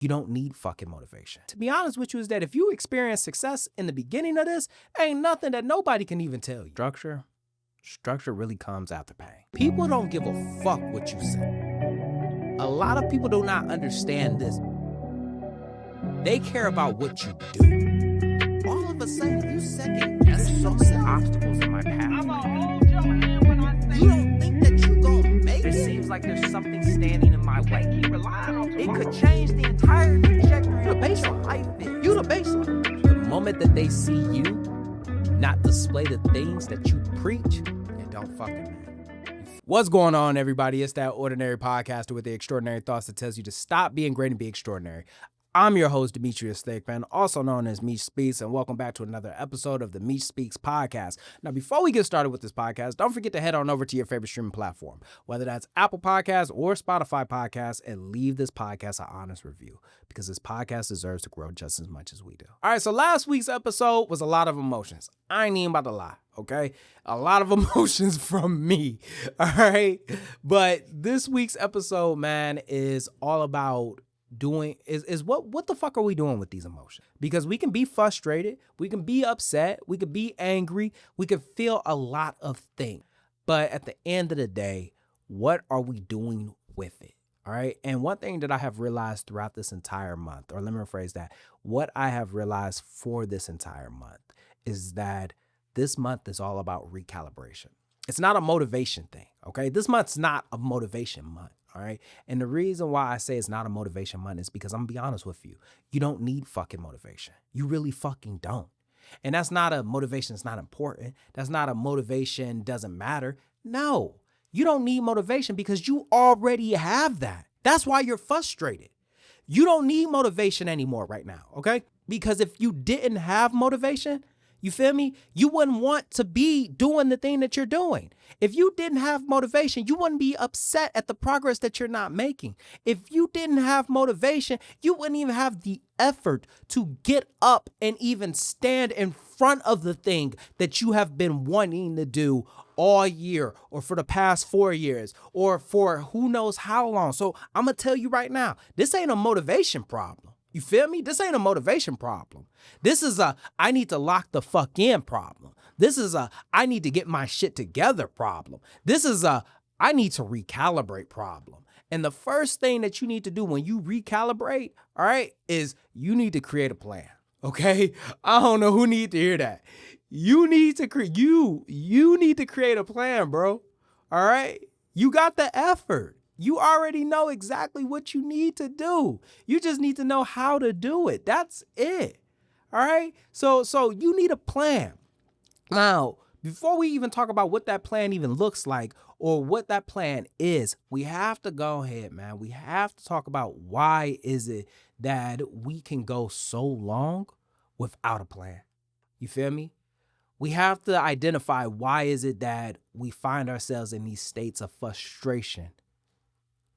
You don't need fucking motivation. To be honest with you is that if you experience success in the beginning of this, ain't nothing that nobody can even tell you. Structure really comes after pain. People don't give a fuck what you say. A lot of people do not understand this. They care about what you do. All of a sudden, you second guess so many obstacles in my path. I'm gonna hold your hand when I say you don't think that you gonna make it. It seems like there's something standing in my way. Keep relying on tomorrow. It could change the entire trajectory of baseline life. You the baseline. The moment that they see you not display the things that you preach, it don't fucking matter. What's going on, everybody? It's that ordinary podcaster with the extraordinary thoughts that tells you to stop being great and be extraordinary. I'm your host, Demetrius Thigpen, also known as Meech Speaks, and welcome back to another episode of the Meech Speaks podcast. Now, before we get started with this podcast, don't forget to head on over to your favorite streaming platform, whether that's Apple Podcasts or Spotify Podcasts, and leave this podcast an honest review, because this podcast deserves to grow just as much as we do. All right, so last week's episode was a lot of emotions. I ain't even about to lie, okay? A lot of emotions from me, all right? But this week's episode, man, is all about what the fuck are we doing with these emotions? Because we can be frustrated, we can be upset, we can be angry, we can feel a lot of things. But at the end of the day, what are we doing with it? All right. And one thing that I have realized throughout this entire month, or let me rephrase that, what I have realized for this entire month is that this month is all about recalibration. It's not a motivation thing. Okay. This month's not a motivation month. All right. And the reason why I say it's not a motivation month is because I'm gonna be honest with you. You don't need fucking motivation. You really fucking don't. And that's not a motivation. It's not important. That's not a motivation doesn't matter. No, you don't need motivation because you already have that. That's why you're frustrated. You don't need motivation anymore right now. Okay. Because if you didn't have motivation, you feel me? You wouldn't want to be doing the thing that you're doing. If you didn't have motivation, you wouldn't be upset at the progress that you're not making. If you didn't have motivation, you wouldn't even have the effort to get up and even stand in front of the thing that you have been wanting to do all year or for the past 4 years or for who knows how long. So I'm going to tell you right now, this ain't a motivation problem. You feel me? This ain't a motivation problem. This is a I need to lock the fuck in problem. This is a I need to get my shit together problem. This is a I need to recalibrate problem. And the first thing that you need to do when you recalibrate, all right, is you need to create a plan. Okay? I don't know who need to hear that. You need to you need to create a plan, bro. All right? You got the effort. You already know exactly what you need to do. You just need to know how to do it. That's it. All right? So you need a plan. Now, before we even talk about what that plan even looks like or what that plan is, we have to go ahead, man. We have to talk about why is it that we can go so long without a plan. You feel me? We have to identify why is it that we find ourselves in these states of frustration.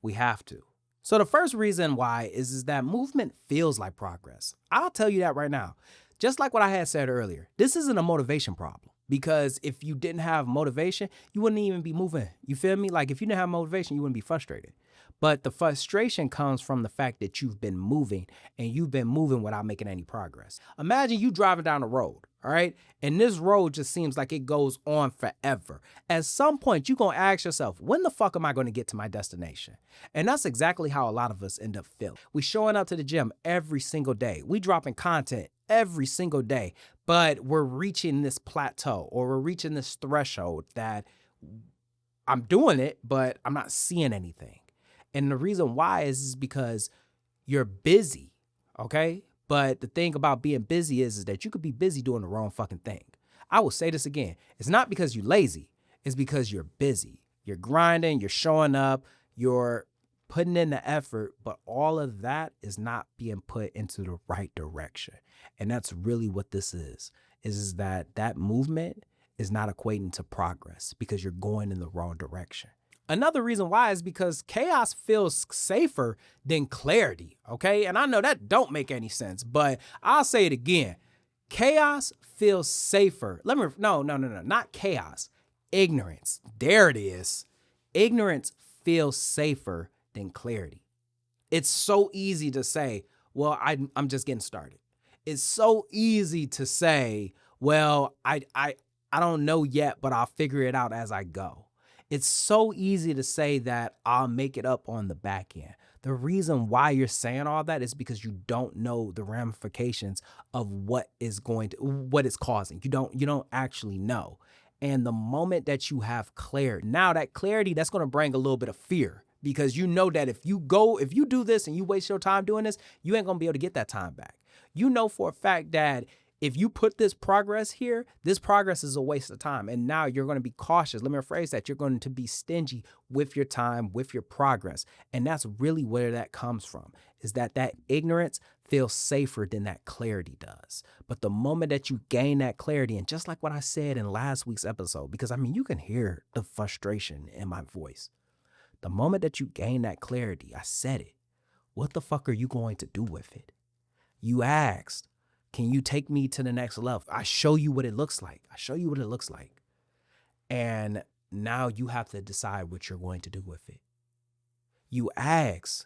We have to. So the first reason why is that movement feels like progress. I'll tell you that right now. Just like what I had said earlier, this isn't a motivation problem. Because if you didn't have motivation, you wouldn't even be moving. You feel me? Like if you didn't have motivation, you wouldn't be frustrated. But the frustration comes from the fact that you've been moving and you've been moving without making any progress. Imagine you driving down the road, all right? And this road just seems like it goes on forever. At some point, you're going to ask yourself, when the fuck am I going to get to my destination? And that's exactly how a lot of us end up feeling. We showing up to the gym every single day. We dropping content every single day, but we're reaching this plateau or we're reaching this threshold that I'm doing it, but I'm not seeing anything. And the reason why is because you're busy, okay? But the thing about being busy is that you could be busy doing the wrong fucking thing. I will say this again. It's not because you're lazy. It's because you're busy. You're grinding, you're showing up, you're putting in the effort, but all of that is not being put into the right direction. And that's really what this is that movement is not equating to progress because you're going in the wrong direction. Another reason why is because chaos feels safer than clarity, okay? And I know that don't make any sense, but I'll say it again. Chaos feels safer. Not chaos. Ignorance. There it is. Ignorance feels safer than clarity. It's so easy to say, well, I'm just getting started. It's so easy to say, well, I don't know yet, but I'll figure it out as I go. It's so easy to say that I'll make it up on the back end. The reason why you're saying all that is because you don't know the ramifications of what it's causing. You don't actually know. And the moment that you have clarity, now that clarity, that's going to bring a little bit of fear, because you know that if you do this and you waste your time doing this, you ain't going to be able to get that time back. You know for a fact that if you put this progress here, this progress is a waste of time. And now you're going to be cautious. Let me rephrase that. You're going to be stingy with your time, with your progress. And that's really where that comes from, is that ignorance feels safer than that clarity does. But the moment that you gain that clarity, and just like what I said in last week's episode, because I mean, you can hear the frustration in my voice. The moment that you gain that clarity, I said it, what the fuck are you going to do with it? You asked, can you take me to the next level? I show you what it looks like. And now you have to decide what you're going to do with it. You ask,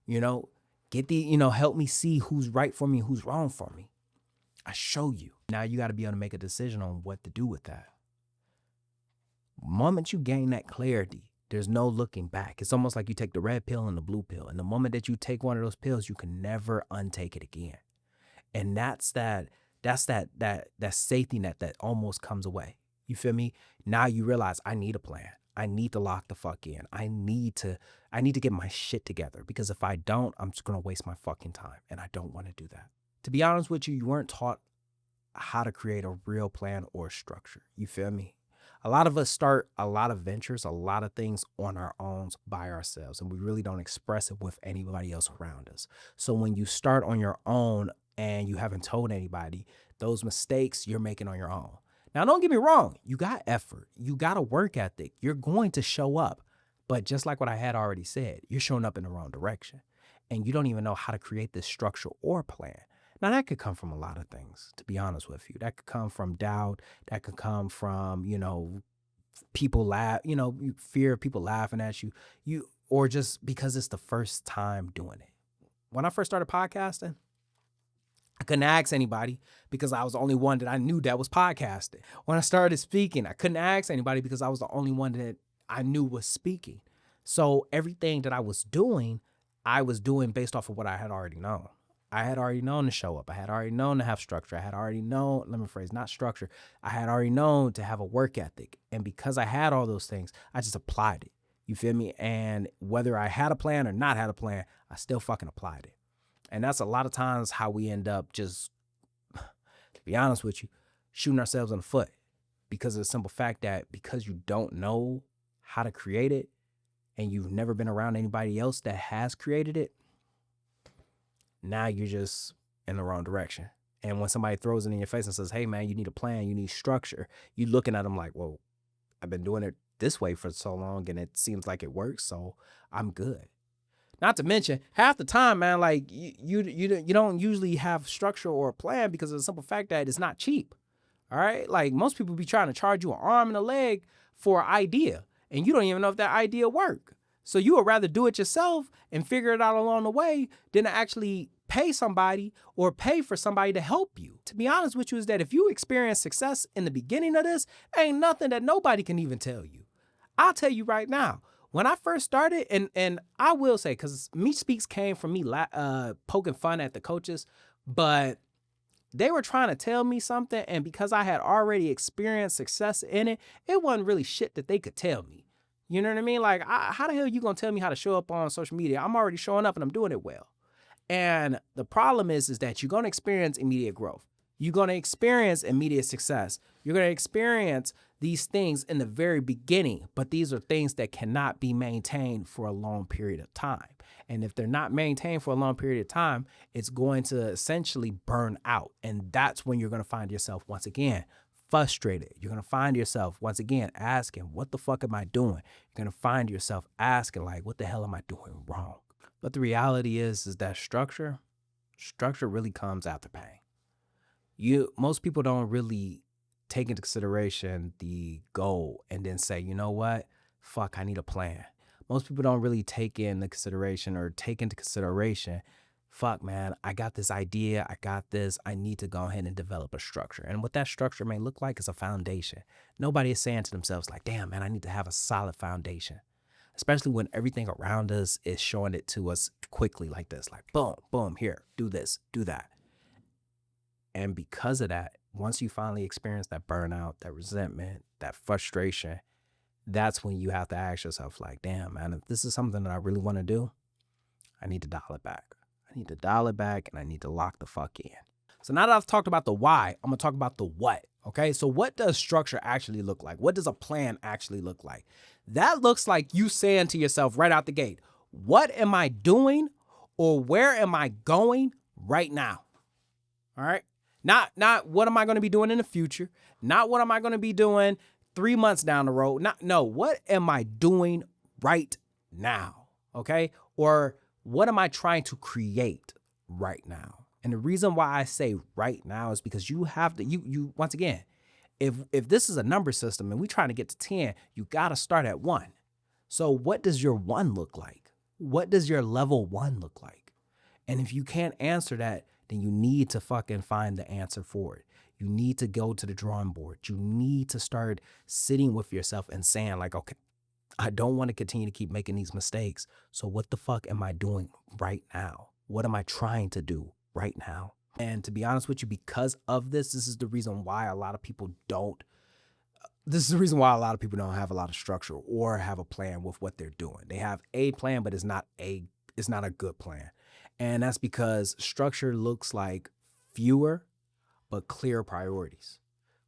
help me see who's right for me, who's wrong for me. I show you. Now you got to be able to make a decision on what to do with that. The moment you gain that clarity, there's no looking back. It's almost like you take the red pill and the blue pill. And the moment that you take one of those pills, you can never untake it again. And that's that safety net that almost comes away. You feel me? Now you realize I need a plan. I need to lock the fuck in. I need to get my shit together, because if I don't, I'm just going to waste my fucking time. And I don't want to do that. To be honest with you, you weren't taught how to create a real plan or structure. You feel me? A lot of us start a lot of ventures, a lot of things on our own by ourselves, and we really don't express it with anybody else around us. So when you start on your own and you haven't told anybody, those mistakes you're making on your own. Now, don't get me wrong. You got effort. You got a work ethic. You're going to show up. But just like what I had already said, you're showing up in the wrong direction. And you don't even know how to create this structure or plan. Now, that could come from a lot of things, to be honest with you. That could come from doubt. That could come from, people fear of people laughing at you, or just because it's the first time doing it. When I first started podcasting, I couldn't ask anybody because I was the only one that I knew that was podcasting. When I started speaking, I couldn't ask anybody because I was the only one that I knew was speaking. So everything that I was doing based off of what I had already known. I had already known to show up. I had already known to have structure. I had already known, not structure. I had already known to have a work ethic. And because I had all those things, I just applied it. You feel me? And whether I had a plan or not had a plan, I still fucking applied it. And that's a lot of times how we end up just, to be honest with you, shooting ourselves in the foot, because of the simple fact that because you don't know how to create it and you've never been around anybody else that has created it, now you're just in the wrong direction. And when somebody throws it in your face and says, hey, man, you need a plan, you need structure, you looking at them like, well, I've been doing it this way for so long and it seems like it works, so I'm good. Not to mention, half the time, man, like you don't usually have structure or a plan because of the simple fact that it's not cheap. All right? Like most people be trying to charge you an arm and a leg for an idea, and you don't even know if that idea work. So you would rather do it yourself and figure it out along the way than to actually pay somebody or pay for somebody to help you. To be honest with you, is that if you experience success in the beginning of this, ain't nothing that nobody can even tell you. I'll tell you right now. When I first started, and I will say, because Meat Speaks came from me poking fun at the coaches, but they were trying to tell me something, and because I had already experienced success in it, it wasn't really shit that they could tell me. You know what I mean? Like, how the hell are you going to tell me how to show up on social media? I'm already showing up and I'm doing it well. And the problem is that you're going to experience immediate growth. You're going to experience immediate success. You're going to experience these things in the very beginning, but these are things that cannot be maintained for a long period of time. And if they're not maintained for a long period of time, it's going to essentially burn out. And that's when you're going to find yourself once again frustrated. You're going to find yourself once again asking, what the fuck am I doing? You're going to find yourself asking, like, what the hell am I doing wrong? But the reality is that structure really comes after pain. Most people don't really take into consideration the goal and then say, you know what? Fuck, I need a plan. Most people don't really take into consideration fuck, man, I got this idea. I got this. I need to go ahead and develop a structure. And what that structure may look like is a foundation. Nobody is saying to themselves, like, damn, man, I need to have a solid foundation, especially when everything around us is showing it to us quickly like this, like, boom, boom, here, do this, do that. And because of that, once you finally experience that burnout, that resentment, that frustration, that's when you have to ask yourself, like, damn, man, if this is something that I really want to do, I need to dial it back. I need to dial it back and I need to lock the fuck in. So now that I've talked about the why, I'm going to talk about the what. Okay, so what does structure actually look like? What does a plan actually look like? That looks like you saying to yourself right out the gate, what am I doing or where am I going right now? All right. Not what am I going to be doing in the future? Not what am I going to be doing 3 months down the road? No, what am I doing right now? Okay? Or what am I trying to create right now? And the reason why I say right now is because you have to, you once again, if this is a number system and we're trying to get to 10, you got to start at 1. So what does your 1 look like? What does your level 1 look like? And if you can't answer that, then you need to fucking find the answer for it. You need to go to the drawing board. You need to start sitting with yourself and saying, like, okay, I don't want to continue to keep making these mistakes. So what the fuck am I doing right now? What am I trying to do right now? And to be honest with you, because of this is the reason why a lot of people don't have a lot of structure or have a plan with what they're doing. They have a plan, but it's not a good plan. And that's because structure looks like fewer but clear priorities.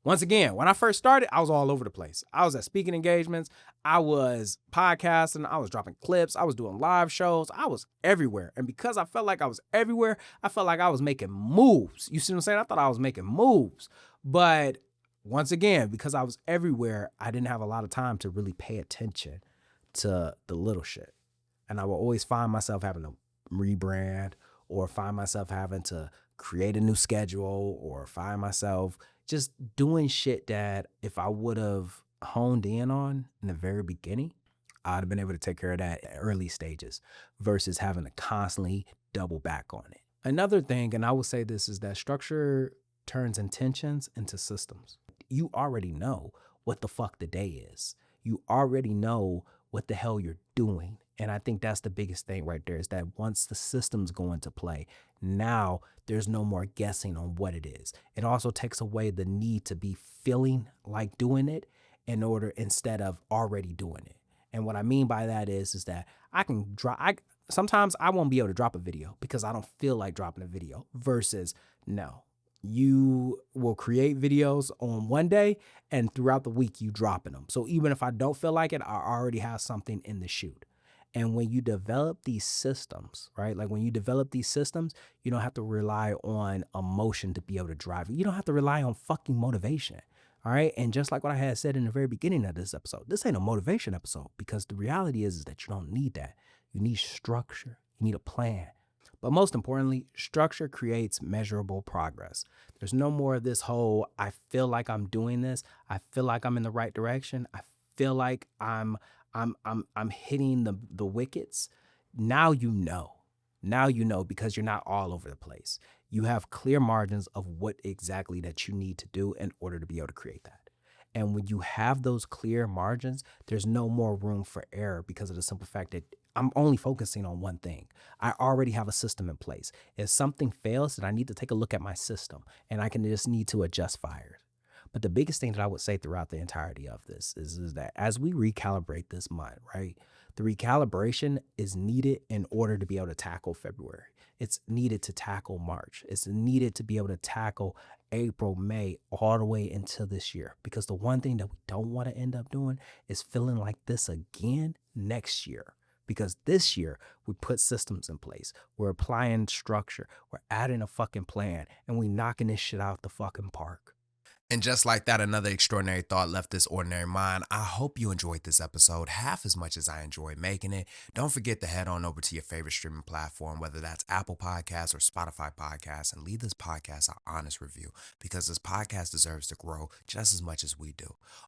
Once again, when I first started, I was all over the place. I was at speaking engagements. I was podcasting. I was dropping clips. I was doing live shows. I was everywhere. And because I felt like I was everywhere, I felt like I was making moves. You see what I'm saying? I thought I was making moves. But once again, because I was everywhere, I didn't have a lot of time to really pay attention to the little shit. And I would always find myself having to rebrand or find myself having to create a new schedule or find myself just doing shit that if I would have honed in on in the very beginning, I'd have been able to take care of that at early stages versus having to constantly double back on it. Another thing, and I will say this, is that structure turns intentions into systems. You already know what the fuck the day is. You already know what the hell you're doing. And I think that's the biggest thing right there is that once the systems go into play, now there's no more guessing on what it is. It also takes away the need to be feeling like doing it instead of already doing it. And what I mean by that is that sometimes I won't be able to drop a video because I don't feel like dropping a video versus no. You will create videos on one day and throughout the week you dropping them. So even if I don't feel like it, I already have something in the shoot. And when you develop these systems, right? Like when you develop these systems, you don't have to rely on emotion to be able to drive it. You don't have to rely on fucking motivation. All right. And just like what I had said in the very beginning of this episode, this ain't a motivation episode because the reality is that you don't need that. You need structure. You need a plan. But most importantly, structure creates measurable progress. There's no more of this whole, I feel like I'm doing this. I feel like I'm in the right direction. I feel like I'm hitting the wickets. Now you know. Now you know because you're not all over the place. You have clear margins of what exactly that you need to do in order to be able to create that. And when you have those clear margins, there's no more room for error because of the simple fact that I'm only focusing on one thing. I already have a system in place. If something fails, then I need to take a look at my system and I can just need to adjust fires. But the biggest thing that I would say throughout the entirety of this is that as we recalibrate this month, right, the recalibration is needed in order to be able to tackle February. It's needed to tackle March. It's needed to be able to tackle April, May, all the way into this year. Because the one thing that we don't want to end up doing is feeling like this again next year. Because this year we put systems in place. We're applying structure. We're adding a fucking plan. And we knocking this shit out the fucking park. And just like that, another extraordinary thought left this ordinary mind. I hope you enjoyed this episode half as much as I enjoyed making it. Don't forget to head on over to your favorite streaming platform, whether that's Apple Podcasts or Spotify Podcasts, and leave this podcast an honest review because this podcast deserves to grow just as much as we do.